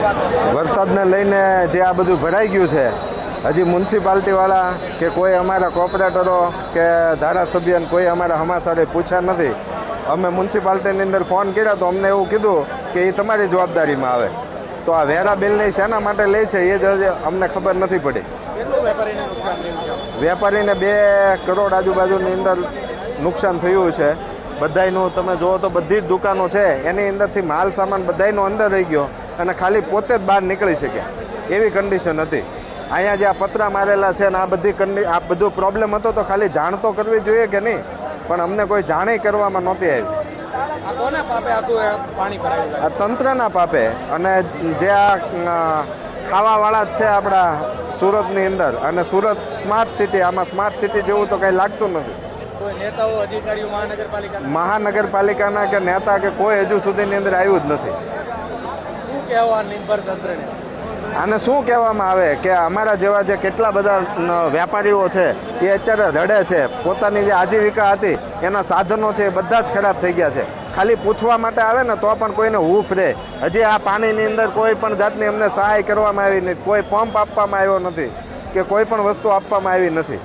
વરસાદને લઈને જે આ બધું ભરાઈ ગયું છે, હજી મ્યુનિસિપાલિટીવાળા કે કોઈ અમારા કોર્પોરેટરો કે ધારાસભ્યને કોઈ અમારા હમાસારે પૂછ્યા નથી. અમે મ્યુનિસિપાલિટીની અંદર ફોન કર્યા તો અમને એવું કીધું કે એ તમારી જવાબદારીમાં આવે. તો આ વેરા બિલની શેના માટે લે છે એ જ અમને ખબર નથી પડી. વેપારીને 2 કરોડ આજુબાજુની અંદર નુકસાન થયું છે. બધાયનું તમે જુઓ તો બધી જ દુકાનો છે એની અંદરથી માલ સામાન બધાયનો અંદર રહી ગયો અને ખાલી પોતે જ બહાર નીકળી શકે એવી કન્ડિશન હતી. અહીંયા જે આ પતરા મારેલા છે ને આ બધું પ્રોબ્લેમ હતો તો ખાલી જાણ તો કરવી જોઈએ કે નહીં, પણ અમને કોઈ જાણ કરવામાં નહોતી આવી. આ તંત્રના પાપે અને જે આ ખાવાવાળા જ છે આપણા સુરતની અંદર, અને સુરત સ્માર્ટ સિટી, આમાં સ્માર્ટ સિટી જેવું તો કંઈ લાગતું નથી. મહાનગરપાલિકાના કે નેતા કે કોઈ હજુ સુધીની અંદર આવ્યું જ નથી. આને શું કહેવામાં આવે કે અમારા જેવા જે કેટલા બધા વેપારીઓ છે એ અત્યારે રડે છે. પોતાની જે આજીવિકા હતી એના સાધનો છે એ બધા જ ખરાબ થઈ ગયા છે. ખાલી પૂછવા માટે આવે ને તો પણ કોઈને હૂફ રહે. હજી આ પાણીની અંદર કોઈ પણ જાતની અમને સહાય કરવામાં આવી નથી, કોઈ પંપ આપવામાં આવ્યો નથી કે કોઈ પણ વસ્તુ આપવામાં આવી નથી.